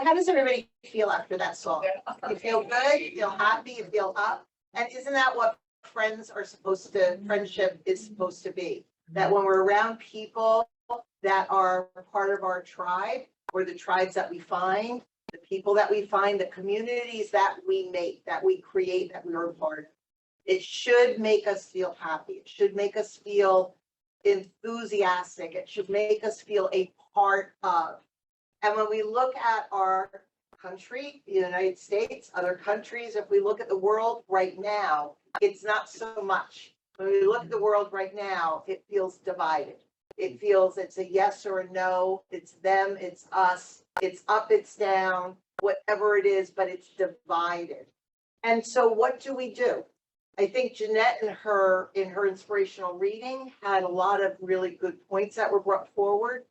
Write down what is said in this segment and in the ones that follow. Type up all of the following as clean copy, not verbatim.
how does everybody feel after that song? You feel good, you feel happy, you feel up? And isn't that what friendship is supposed to be? That when we're around people that are part of our tribe, or the tribes that we find, the people that we find, the communities that we make, that we create, that we are a part of, it should make us feel happy. It should make us feel enthusiastic. It should make us feel a part of. And when we look at our country, the United States, other countries, if we look at the world right now, it's not so much. When we look at the world right now, it feels divided. It feels it's a yes or a no. It's them, it's us, it's up, it's down, whatever it is, but it's divided. And so what do? I think Jeanette in her inspirational reading had a lot of really good points that were brought forward.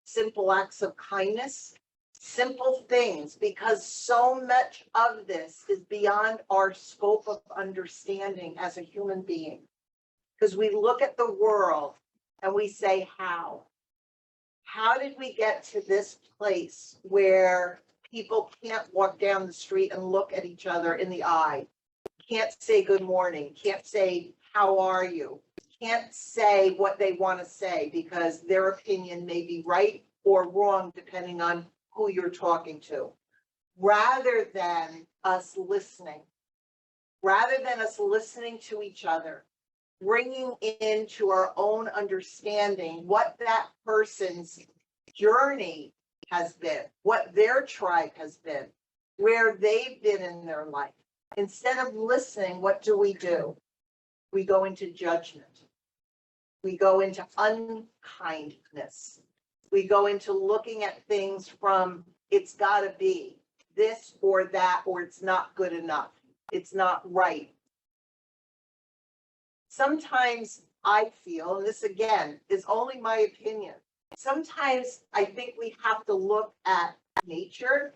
Simple acts of kindness, simple things, because so much of this is beyond our scope of understanding as a human being. Because we look at the world and we say, how? How did we get to this place where people can't walk down the street and look at each other in the eye? Can't say good morning, can't say, how are you? Can't say what they want to say because their opinion may be right or wrong depending on who you're talking to. Rather than us listening to each other, bringing into our own understanding what that person's journey has been, what their tribe has been, where they've been in their life. Instead of listening, what do? We go into judgment. We go into unkindness. We go into looking at things from, it's got to be this or that, or it's not good enough. It's not right. Sometimes I feel, and this again is only my opinion, sometimes I think we have to look at nature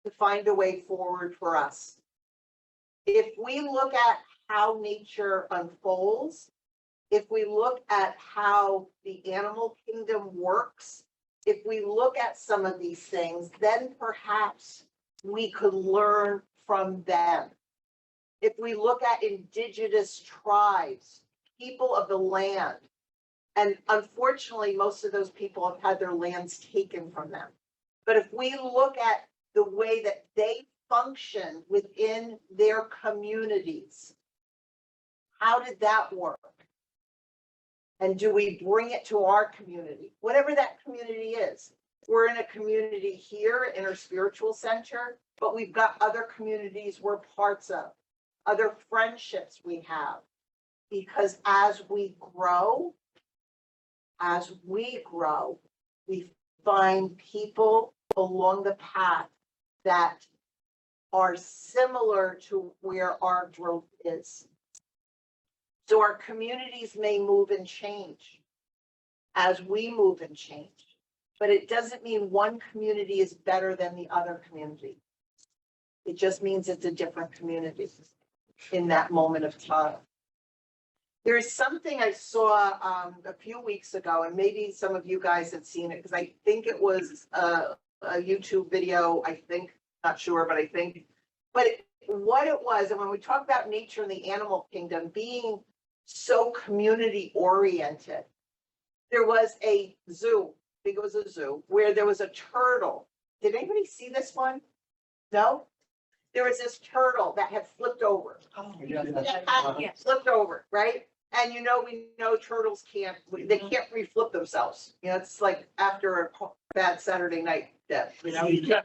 to find a way forward for us. If we look at how nature unfolds, if we look at how the animal kingdom works, if we look at some of these things, then perhaps we could learn from them. If we look at indigenous tribes, people of the land, and unfortunately, most of those people have had their lands taken from them. But if we look at the way that they function within their communities, how did that work? And do we bring it to our community? Whatever that community is. We're in a community here in our spiritual center, but we've got other communities we're parts of, other friendships we have. Because as we grow, we find people along the path that are similar to where our growth is. So our communities may move and change as we move and change, but it doesn't mean one community is better than the other community. It just means it's a different community in that moment of time. There is something I saw a few weeks ago, and maybe some of you guys have seen it, because I think it was a YouTube video, not sure, but I think. But what it was, and when we talk about nature and the animal kingdom being so community oriented, there was a zoo, I think it was a zoo, where there was a turtle. Did anybody see this one? No? There was this turtle that had flipped over. Oh, yeah. Flipped over, right? And we know turtles can't reflip themselves. It's like after a bad Saturday night death, You did.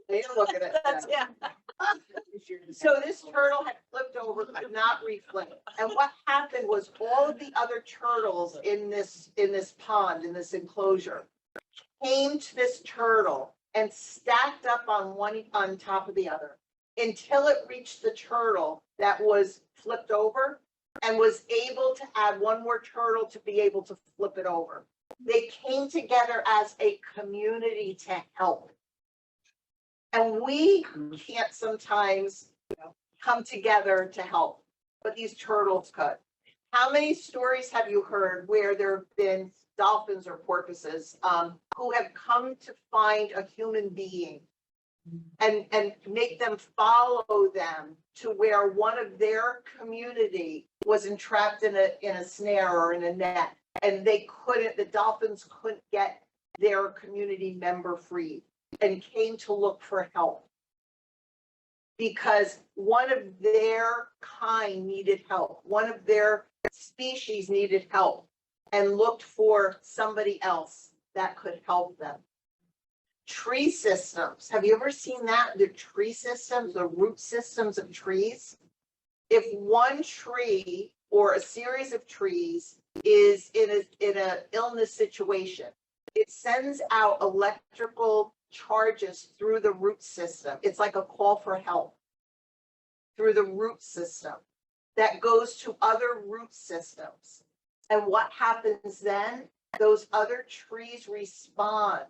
They look at it. Yeah. So this turtle had flipped over, but not reflipped. And what happened was all of the other turtles in this pond, in this enclosure, came to this turtle and stacked up on top of the other until it reached the turtle that was flipped over and was able to add one more turtle to be able to flip it over. They came together as a community to help. And we can't sometimes come together to help, but these turtles could. How many stories have you heard where there have been dolphins or porpoises, who have come to find a human being and make them follow them to where one of their community was entrapped in a snare or in a net, and the dolphins couldn't get their community member freed, and came to look for help because one of their kind needed help. One of their species needed help and looked for somebody else that could help them. Tree systems. Have you ever seen that? The tree systems, the root systems of trees. If one tree or a series of trees is in a illness situation, it sends out electrical charges through the root system. It's like a call for help through the root system that goes to other root systems. And what happens then? Those other trees respond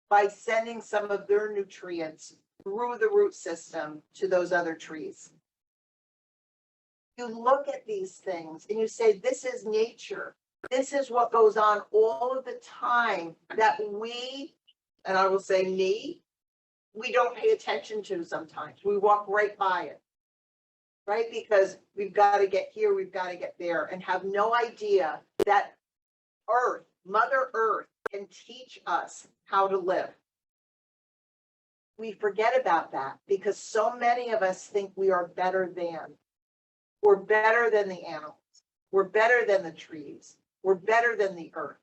by sending some of their nutrients through the root system to those other trees. You look at these things and you say, this is nature. This is what goes on all of the time that we, and I will say me, we don't pay attention to sometimes. We walk right by it, right? Because we've got to get here, we've got to get there, and have no idea that Earth, Mother Earth, can teach us how to live. We forget about that because so many of us think we are better than. We're better than the animals. We're better than the trees. We're better than the earth.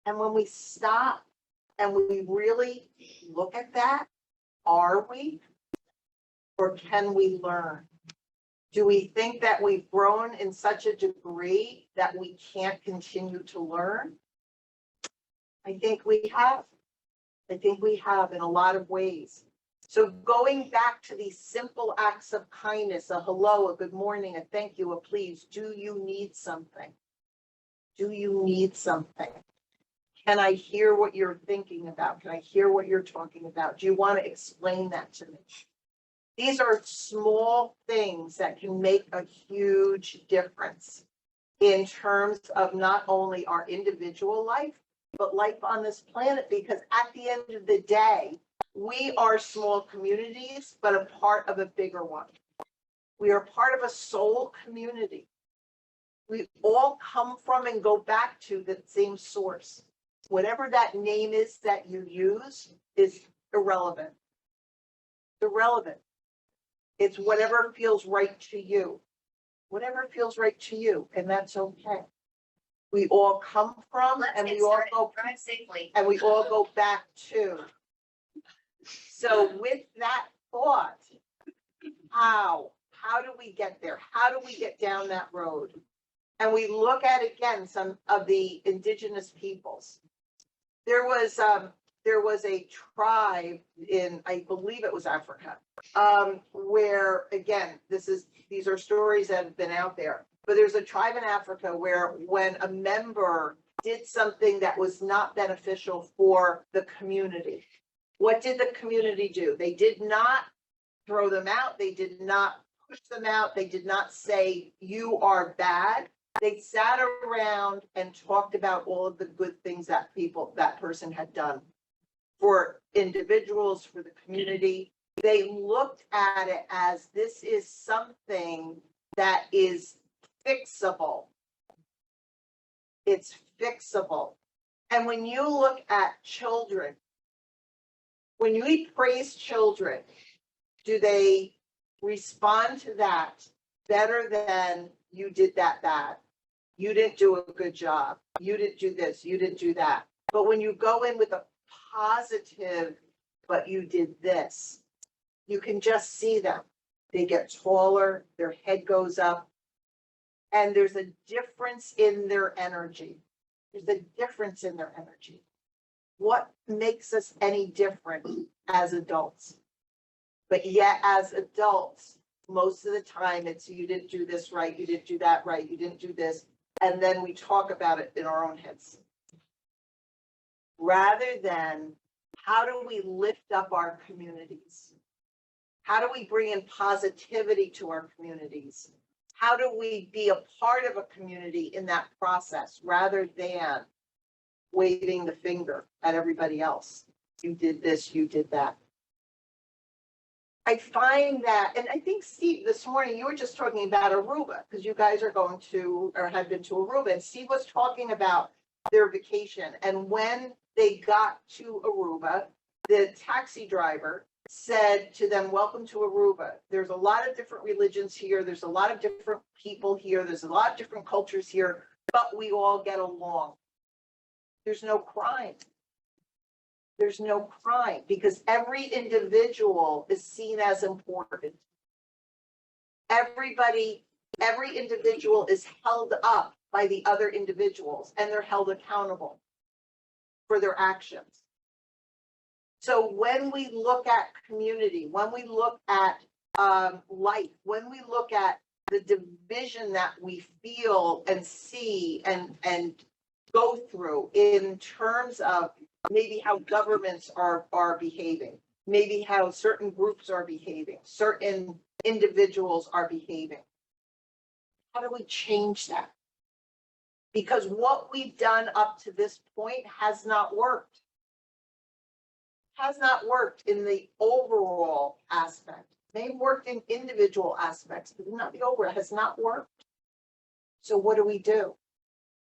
And when we stop and we really look at that, are we? Or can we learn? Do we think that we've grown in such a degree that we can't continue to learn? I think we have. I think we have in a lot of ways. So going back to these simple acts of kindness, a hello, a good morning, a thank you, a please. Do you need something? Do you need something? Can I hear what you're thinking about? Can I hear what you're talking about? Do you want to explain that to me? These are small things that can make a huge difference in terms of not only our individual life, but life on this planet, because at the end of the day, we are small communities, but a part of a bigger one. We are part of a soul community. We all come from and go back to the same source. Whatever that name is that you use is irrelevant. Irrelevant. It's whatever feels right to you. Whatever feels right to you, and that's okay. We all come from and we all go drive safely. and we all go back to. So with that thought, how do we get there? How do we get down that road? And we look at again some of the indigenous peoples. There was a tribe in, I believe it was Africa, where again, these are stories that have been out there. But there's a tribe in Africa where when a member did something that was not beneficial for the community, what did the community do? They did not throw them out. They did not push them out. They did not say, you are bad. They sat around and talked about all of the good things that person had done for individuals, for the community. They looked at it as this is something that is fixable. It's fixable. And when you look at children, when you praise children, do they respond to that better than you did that bad? You didn't do a good job. You didn't do this. You didn't do that. But when you go in with a positive, but you did this, you can just see them. They get taller, their head goes up, and there's a difference in their energy. There's a difference in their energy. What makes us any different as adults? But yet as adults, most of the time it's you didn't do this right, you didn't do that right, you didn't do this. And then we talk about it in our own heads. Rather than how do we lift up our communities? How do we bring in positivity to our communities? How do we be a part of a community in that process rather than waving the finger at everybody else? You did this, you did that. I find that, and I think Steve, this morning, you were just talking about Aruba, because you guys are going to, or had been to Aruba, and Steve was talking about their vacation. And when they got to Aruba, the taxi driver said to them, welcome to Aruba. There's a lot of different religions here. There's a lot of different people here. There's a lot of different cultures here, but we all get along. There's no crime. There's no crime because every individual is seen as important. Every individual is held up by the other individuals and they're held accountable for their actions. So when we look at community, when we look at life, when we look at the division that we feel and see and go through in terms of maybe how governments are behaving, maybe how certain groups are behaving, certain individuals are behaving. How do we change that? Because what we've done up to this point has not worked. Has not worked in the overall aspect. May have worked in individual aspects, but not the overall. It has not worked. So what do we do?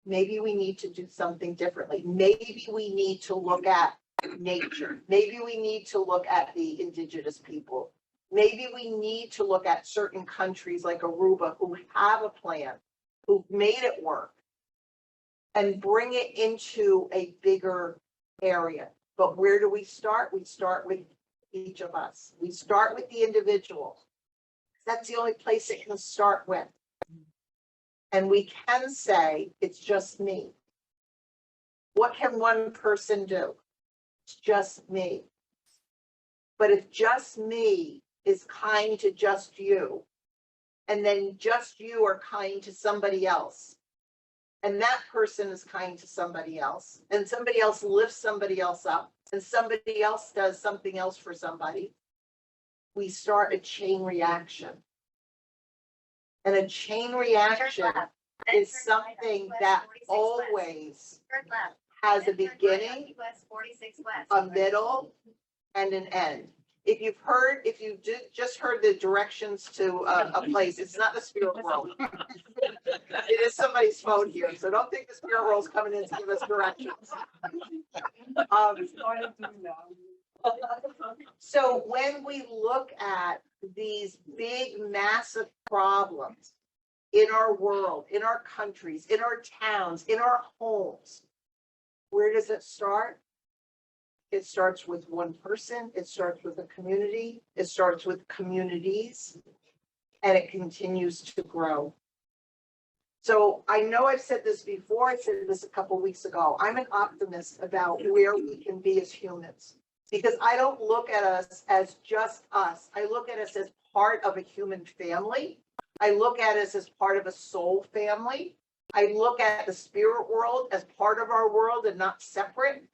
Maybe we need to do something differently. Maybe we need to look at nature. Maybe we need to look at the indigenous people. Maybe we need to look at certain countries like Aruba who have a plan, who've made it work, and bring it into a bigger area. But where do we start? We start with each of us. We start with the individual. That's the only place it can start with. And we can say, it's just me. What can one person do? It's just me. But if just me is kind to just you, and then just you are kind to somebody else, and that person is kind to somebody else, and somebody else lifts somebody else up, and somebody else does something else for somebody, we start a chain reaction. And a chain reaction is something that always has a beginning, a middle, and an end. If you just heard the directions to a place, it's not the spirit world. It is somebody's phone here, so don't think the spirit world's coming in to give us directions. So when we look at these big, massive problems in our world, in our countries, in our towns, in our homes, where does it start? It starts with one person, it starts with a community, it starts with communities, and it continues to grow. So I know I've said this before, I said this a couple of weeks ago. I'm an optimist about where we can be as humans, because I don't look at us as just us. I look at us as part of a human family. I look at us as part of a soul family. I look at the spirit world as part of our world and not separate.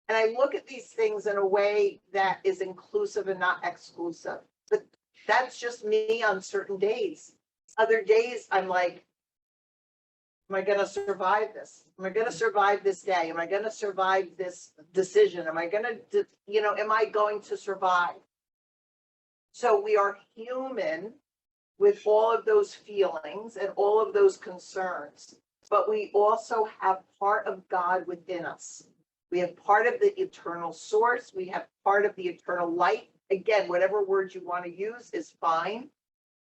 And I look at these things in a way that is inclusive and not exclusive. But that's just me on certain days. Other days, I'm like, am I going to survive this? Am I going to survive this day? Am I going to survive this decision? Am I going to, am I going to survive? So we are human with all of those feelings and all of those concerns, but we also have part of God within us. We have part of the eternal source. We have part of the eternal light. Again, whatever word you want to use is fine,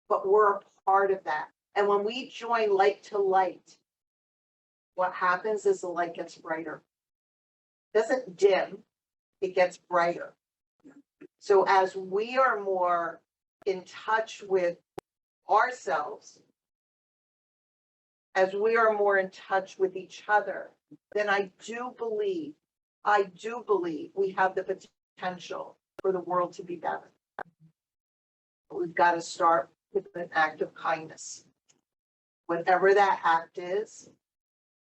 but we're a part of that. And when we join light to light, what happens is the light gets brighter. It doesn't dim, it gets brighter. So as we are more in touch with ourselves, as we are more in touch with each other, then I do believe we have the potential for the world to be better. But we've got to start with an act of kindness. Whatever that act is,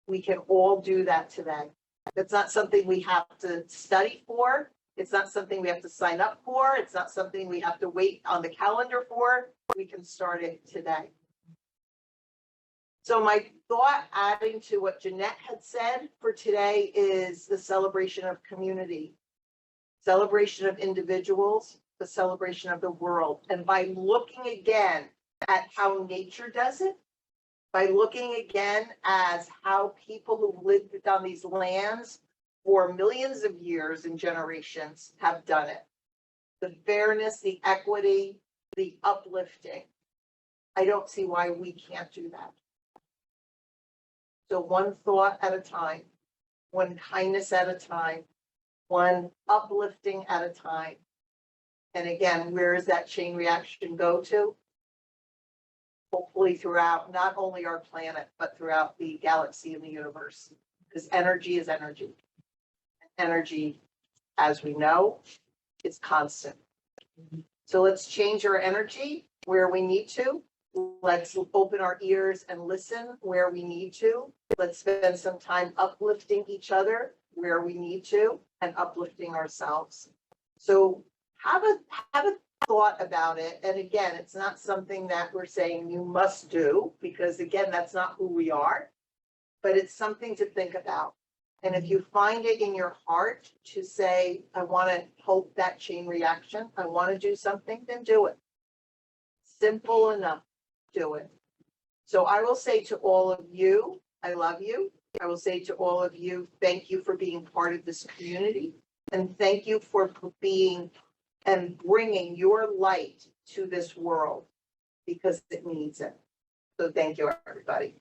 we can all do that today. It's not something we have to study for. It's not something we have to sign up for. It's not something we have to wait on the calendar for. We can start it today. So my thought, adding to what Jeanette had said for today, is the celebration of community, celebration of individuals, the celebration of the world. And by looking again at how nature does it, by looking again as how people who've lived on these lands for millions of years and generations have done it. The fairness, the equity, the uplifting. I don't see why we can't do that. So one thought at a time, one kindness at a time, one uplifting at a time. And again, where does that chain reaction go to? Hopefully throughout not only our planet, but throughout the galaxy and the universe. Because energy is energy. Energy, as we know, is constant. So let's change our energy where we need to. Let's open our ears and listen where we need to. Let's spend some time uplifting each other where we need to and uplifting ourselves. So have a thought about it. And again, it's not something that we're saying you must do, because again, that's not who we are, but it's something to think about. And if you find it in your heart to say, I want to hope that chain reaction, I want to do something, then do it. Simple enough, do it. So I will say to all of you, I love you. I will say to all of you, thank you for being part of this community. And thank you for being and bringing your light to this world, because it needs it. So thank you, everybody.